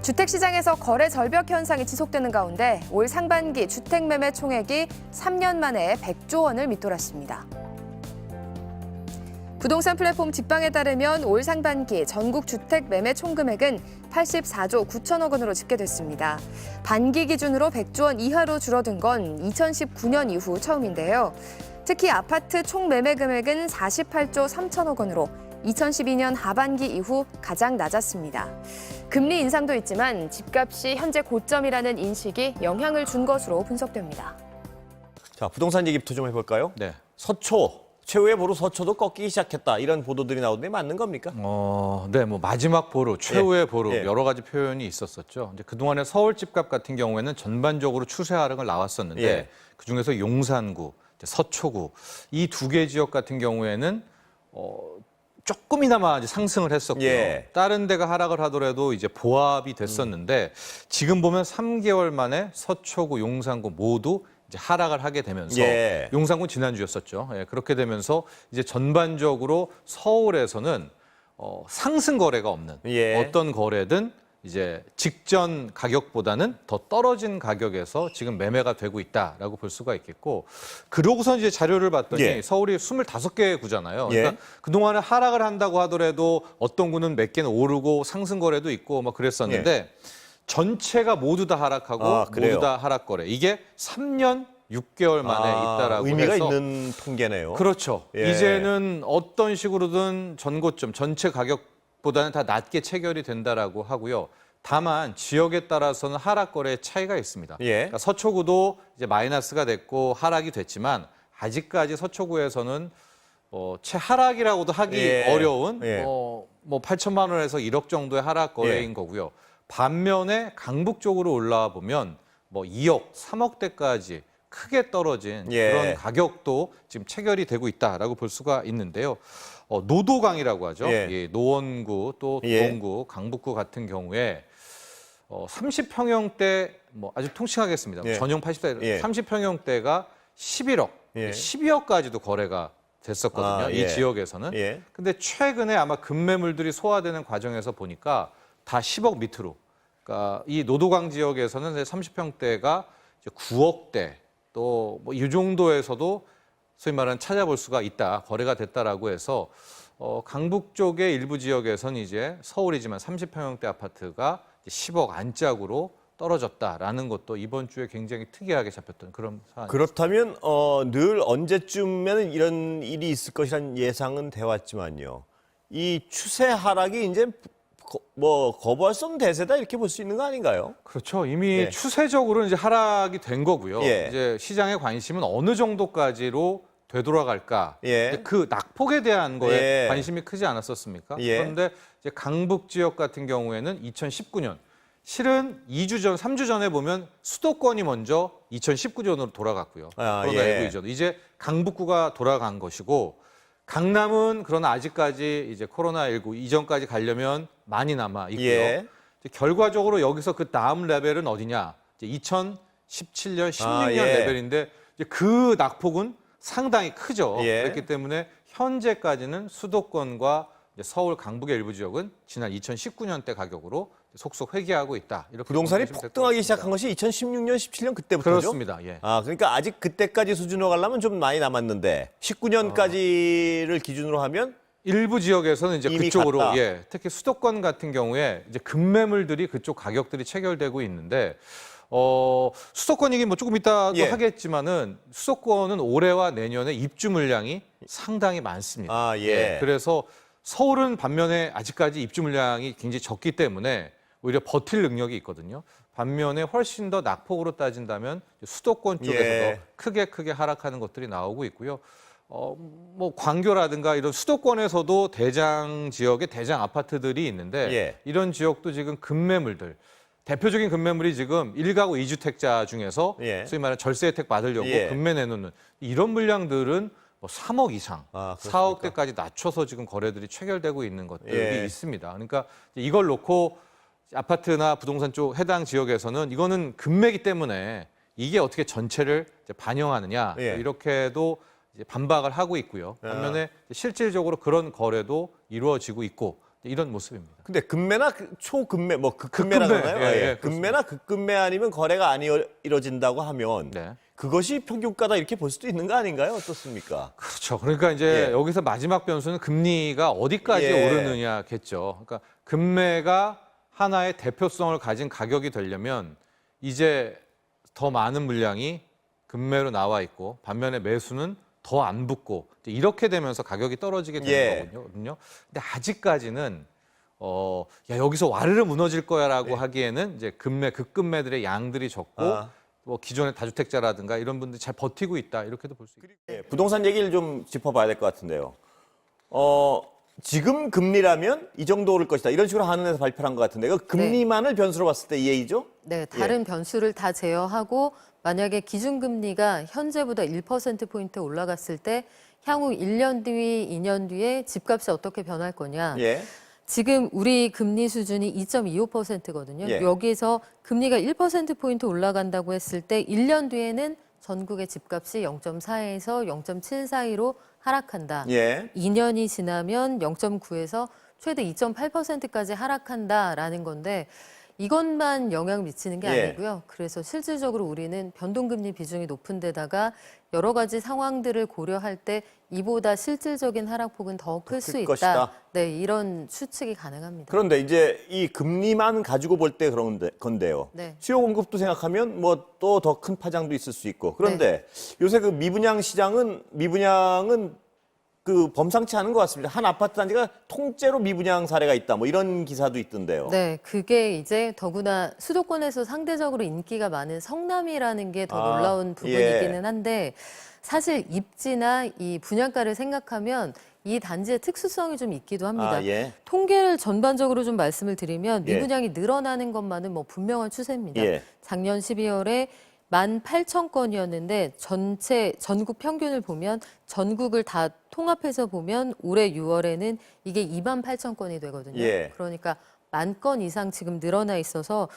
주택시장에서 거래 절벽 현상이 지속되는 가운데 올 상반기 주택매매 총액이 3년 만에 100조 원을 밑돌았습니다. 부동산 플랫폼 직방에 따르면 올 상반기 전국 주택 매매 총금액은 84조 9천억 원으로 집계됐습니다. 반기 기준으로 100조 원 이하로 줄어든 건 2019년 이후 처음인데요. 특히 아파트 총 매매 금액은 48조 3천억 원으로 2012년 하반기 이후 가장 낮았습니다. 금리 인상도 있지만 집값이 현재 고점이라는 인식이 영향을 준 것으로 분석됩니다. 자, 부동산 얘기부터 좀 해볼까요? 네. 서초, 최후의 보루 서초도 꺾이기 시작했다. 이런 보도들이 나오는데 맞는 겁니까? 네, 뭐 마지막 보루, 최후의 보루 예. 여러 가지 표현이 있었었죠. 이제 그동안에 서울 집값 같은 경우에는 전반적으로 추세 하락을 나왔었는데 예. 그중에서 용산구, 서초구 이 두 개 지역 같은 경우에는 조금이나마 이제 상승을 했었고요. 예. 다른 데가 하락을 하더라도 이제 보합이 됐었는데 지금 보면 3개월 만에 서초구, 용산구 모두 이제 하락을 하게 되면서 예. 용산구 지난주였었죠. 예, 그렇게 되면서 이제 전반적으로 서울에서는 상승 거래가 없는 예. 어떤 거래든 이제 직전 가격보다는 더 떨어진 가격에서 지금 매매가 되고 있다라고 볼 수가 있겠고, 그러고선 이제 자료를 봤더니 예. 서울이 25개 구잖아요. 예. 그러니까 그동안에 하락을 한다고 하더라도 어떤 구는 몇 개는 오르고 상승 거래도 있고 막 그랬었는데 전체가 모두 다 하락하고 그래요? 모두 다 하락 거래. 이게 3년 6개월 만에 있다라고 의미가 해서 있는 통계네요. 그렇죠. 예. 이제는 어떤 식으로든 전고점, 전체 가격보다는 다 낮게 체결이 된다라고 하고요. 다만 지역에 따라서는 하락 거래의 차이가 있습니다. 예. 그러니까 서초구도 이제 마이너스가 됐고 하락이 됐지만 아직까지 서초구에서는 최하락이라고도 하기 예. 어려운 예. 뭐 8천만 원에서 1억 정도의 하락 거래인 예. 거고요. 반면에 강북 쪽으로 올라와 보면 뭐 2억, 3억대까지 크게 떨어진 예. 그런 가격도 지금 체결이 되고 있다라고 볼 수가 있는데요. 노도강이라고 하죠. 예. 예, 노원구 또 예. 동구, 강북구 같은 경우에 30평형대 뭐 아주 통칭하겠습니다. 예. 전용 80대 예. 30평형대가 11억, 예. 12억까지도 거래가 됐었거든요. 예. 이 지역에서는. 예. 근데 최근에 아마 급매물들이 소화되는 과정에서 보니까 다 10억 밑으로. 그러니까 이 노도강 지역에서는 30평대가 9억대 또 뭐 이 정도에서도 소위 말하는 찾아볼 수가 있다, 거래가 됐다라고 해서 강북 쪽의 일부 지역에서는 이제 서울이지만 30평형대 아파트가 10억 안짝으로 떨어졌다라는 것도 이번 주에 굉장히 특이하게 잡혔던 그런 사안입니다. 그렇다면 늘 언제쯤에는 이런 일이 있을 것이라는 예상은 돼왔지만요. 이 추세 하락이 이제 거부할 수 없는 대세다 이렇게 볼 수 있는 거 아닌가요? 그렇죠. 이미 예. 추세적으로는 이제 하락이 된 거고요. 예. 이제 시장의 관심은 어느 정도까지로 되돌아갈까. 예. 근데 그 낙폭에 대한 거에 예. 관심이 크지 않았었습니까? 예. 그런데 이제 강북 지역 같은 경우에는 2019년 실은 2주 전, 3주 전에 보면 수도권이 먼저 2019년으로 돌아갔고요. 코로나19 예. 이전. 이제 강북구가 돌아간 것이고 강남은 그러나 아직까지 이제 코로나19 이전까지 가려면 많이 남아 있고요. 예. 이제 결과적으로 여기서 그 다음 레벨은 어디냐? 이제 2017년, 16년 예. 레벨인데 이제 그 낙폭은 상당히 크죠. 예. 그렇기 때문에 현재까지는 수도권과 이제 서울, 강북의 일부 지역은 지난 2019년 때 가격으로 속속 회귀하고 있다. 이렇게 부동산이 보시면 될것 폭등하기 같습니다. 시작한 것이 2016년, 17년 그때부터죠? 그렇습니다. 예. 그러니까 아직 그때까지 수준으로 가려면 좀 많이 남았는데 19년까지를 기준으로 하면 일부 지역에서는 이제 이미 그쪽으로 갔다. 특히 수도권 같은 경우에 이제 급매물들이 그쪽 가격들이 체결되고 있는데 수도권 얘기 뭐 조금 이따도 예. 하겠지만은 수도권은 올해와 내년에 입주 물량이 상당히 많습니다. 예. 그래서 서울은 반면에 아직까지 입주 물량이 굉장히 적기 때문에 오히려 버틸 능력이 있거든요. 반면에 훨씬 더 낙폭으로 따진다면 수도권 쪽에서 예. 더 크게 하락하는 것들이 나오고 있고요. 뭐 광교라든가 이런 수도권에서도 대장 지역에 대장 아파트들이 있는데 예. 이런 지역도 지금 급매물들 대표적인 급매물이 지금 1가구 2주택자 중에서 예. 소위 말하는 절세 혜택 받으려고 예. 급매 내놓는 이런 물량들은 뭐 3억 이상, 그렇습니까? 4억대까지 낮춰서 지금 거래들이 체결되고 있는 것들이 예. 있습니다. 그러니까 이걸 놓고 아파트나 부동산 쪽 해당 지역에서는 이거는 급매기 때문에 이게 어떻게 전체를 이제 반영하느냐 예. 이렇게도 이제 반박을 하고 있고요. 반면에 실질적으로 그런 거래도 이루어지고 있고 이런 모습입니다. 근데 급매나 초급매, 뭐 극급매라고 극급매, 하나요? 예, 예. 예, 급매나 극급매 아니면 거래가 안 이루어진다고 하면 네. 그것이 평균가다 이렇게 볼 수도 있는 거 아닌가요? 어떻습니까? 그렇죠. 그러니까 이제 예. 여기서 마지막 변수는 금리가 어디까지 예. 오르느냐겠죠. 그러니까 금매가 하나의 대표성을 가진 가격이 되려면 이제 더 많은 물량이 금매로 나와 있고 반면에 매수는 더 안 붙고 이렇게 되면서 가격이 떨어지게 되는 예. 거거든요. 근데 아직까지는 야, 여기서 와르르 무너질 거야라고 하기에는 이제 급금매들의 양들이 적고 아. 뭐 기존의 다주택자라든가 이런 분들이 잘 버티고 있다 이렇게도 볼 수 있고. 예, 부동산 얘기를 좀 짚어봐야 될 것 같은데요. 지금 금리라면 이 정도 오를 것이다. 이런 식으로 한은에서 발표한 것 같은데 그 금리만을 변수로 봤을 때 이 얘기죠? 네, 다른 변수를 다 제어하고 만약에 기준금리가 현재보다 1%포인트 올라갔을 때 향후 1년 뒤, 2년 뒤에 집값이 어떻게 변할 거냐. 예. 지금 우리 금리 수준이 2.25%거든요. 예. 여기서 금리가 1%포인트 올라간다고 했을 때 1년 뒤에는 전국의 집값이 0.4에서 0.7 사이로 하락한다. 예. 2년이 지나면 0.9에서 최대 2.8%까지 하락한다라는 건데 이것만 영향 미치는 게 예. 아니고요. 그래서 실질적으로 우리는 변동금리 비중이 높은 데다가 여러 가지 상황들을 고려할 때 이보다 실질적인 하락폭은 더 클 수 클 있다. 것이다. 네, 이런 추측이 가능합니다. 그런데 이제 이 금리만 가지고 볼 때 그런 건데요. 네. 수요 공급도 생각하면 뭐 또 더 큰 파장도 있을 수 있고. 그런데 요새 그 미분양 시장은 그 범상치 않은 것 같습니다. 한 아파트 단지가 통째로 미분양 사례가 있다. 뭐 이런 기사도 있던데요. 네, 그게 이제 더구나 수도권에서 상대적으로 인기가 많은 성남이라는 게 더 아, 놀라운 부분이기는 예. 한데 사실 입지나 이 분양가를 생각하면 이 단지의 특수성이 좀 있기도 합니다. 아, 예. 통계를 전반적으로 좀 말씀을 드리면 예. 미분양이 늘어나는 것만은 뭐 분명한 추세입니다. 예. 작년 12월에 18,000건이었는데 전국 평균을 보면 전국을 다 통합해서 보면 올해 6월에는 이게 28,000건이 되거든요. 예. 그러니까 10,000건 이상 지금 늘어나 있어서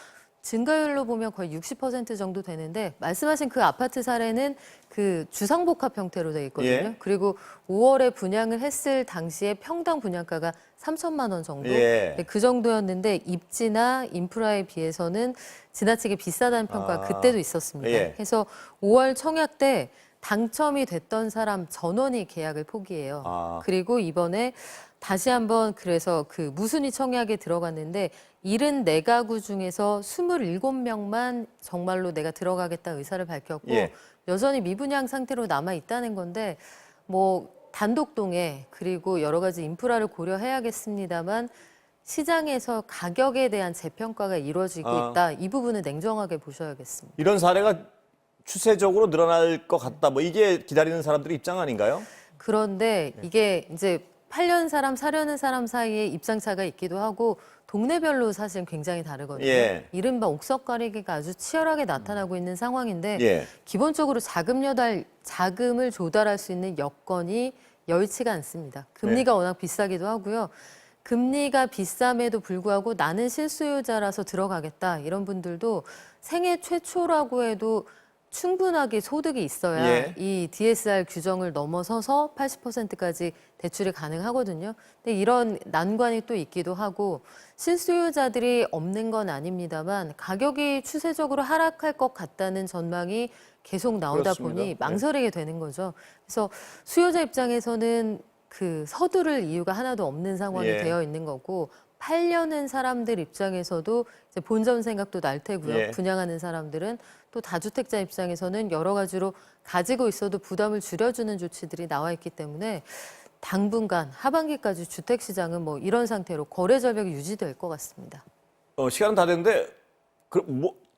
증가율로 보면 거의 60% 정도 되는데 말씀하신 그 아파트 사례는 그 주상복합 형태로 돼 있거든요. 예. 그리고 5월에 분양을 했을 당시에 평당 분양가가 3천만 원 정도. 예. 네, 그 정도였는데 입지나 인프라에 비해서는 지나치게 비싸다는 평가가 그때도 있었습니다. 예. 그래서 5월 청약 때 당첨이 됐던 사람 전원이 계약을 포기해요. 아. 그리고 이번에 다시 한번 그래서 그 무순위 청약에 들어갔는데 74가구 중에서 27명만 정말로 내가 들어가겠다 의사를 밝혔고 예. 여전히 미분양 상태로 남아 있다는 건데 뭐 단독동에 그리고 여러 가지 인프라를 고려해야겠습니다만 시장에서 가격에 대한 재평가가 이루어지고 있다. 이 부분은 냉정하게 보셔야겠습니다. 이런 사례가 추세적으로 늘어날 것 같다. 뭐 이게 기다리는 사람들의 입장 아닌가요? 그런데 이게 이제 8년 사람, 사려는 사람 사이에 입장차가 있기도 하고 동네별로 사실 굉장히 다르거든요. 예. 이른바 옥석 가리기가 아주 치열하게 나타나고 있는 상황인데 예. 기본적으로 자금을 조달할 수 있는 여건이 여의치가 않습니다. 금리가 워낙 비싸기도 하고요. 금리가 비쌈에도 불구하고 나는 실수요자라서 들어가겠다 이런 분들도 생애 최초라고 해도 충분하게 소득이 있어야 예. 이 DSR 규정을 넘어서서 80%까지 대출이 가능하거든요. 근데 이런 난관이 또 있기도 하고 실수요자들이 없는 건 아닙니다만 가격이 추세적으로 하락할 것 같다는 전망이 계속 나오다 그렇습니다. 보니 네. 망설이게 되는 거죠. 그래서 수요자 입장에서는 그 서두를 이유가 하나도 없는 상황이 예. 되어 있는 거고 팔려는 사람들 입장에서도 이제 본전 생각도 날 테고요. 예. 분양하는 사람들은 또 다주택자 입장에서는 여러 가지로 가지고 있어도 부담을 줄여주는 조치들이 나와 있기 때문에 당분간 하반기까지 주택시장은 뭐 이런 상태로 거래 절벽이 유지될 것 같습니다. 시간은 다 됐는데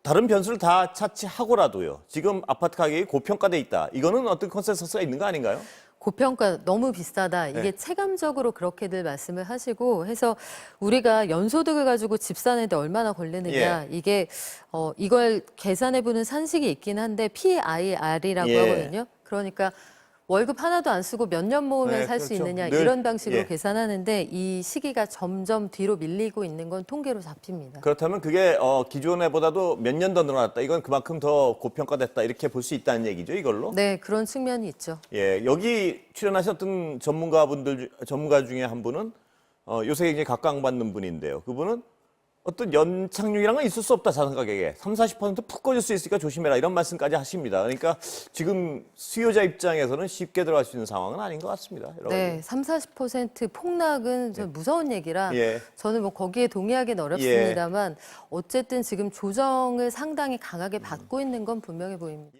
다른 변수를 다 차치하고라도요. 지금 아파트 가격이 고평가돼 있다. 이거는 어떤 컨센서스가 있는 거 아닌가요? 고평가 너무 비싸다. 이게 네. 체감적으로 그렇게들 말씀을 하시고 해서 우리가 연소득을 가지고 집 사는데 얼마나 걸리느냐. 이게 이걸 계산해보는 산식이 있긴 한데 PIR이라고 예. 하거든요. 그러니까 월급 하나도 안 쓰고 몇 년 모으면 네, 살 수 그렇죠. 있느냐 늘, 이런 방식으로 예. 계산하는데 이 시기가 점점 뒤로 밀리고 있는 건 통계로 잡힙니다. 그렇다면 그게 기존에보다도 몇 년 더 늘어났다. 이건 그만큼 더 고평가됐다. 이렇게 볼 수 있다는 얘기죠, 이걸로? 네, 그런 측면이 있죠. 예, 여기 출연하셨던 전문가 중에 한 분은 요새 굉장히 각광받는 분인데요. 그분은 어떤 연착륙이란 건 있을 수 없다, 자산 가격에. 30~40% 꺼질 수 있으니까 조심해라, 이런 말씀까지 하십니다. 그러니까 지금 수요자 입장에서는 쉽게 들어갈 수 있는 상황은 아닌 것 같습니다. 여러 네, 가지. 30~40% 폭락은 좀 무서운 얘기라 예. 저는 뭐 거기에 동의하기는 어렵습니다만 어쨌든 지금 조정을 상당히 강하게 받고 있는 건 분명해 보입니다.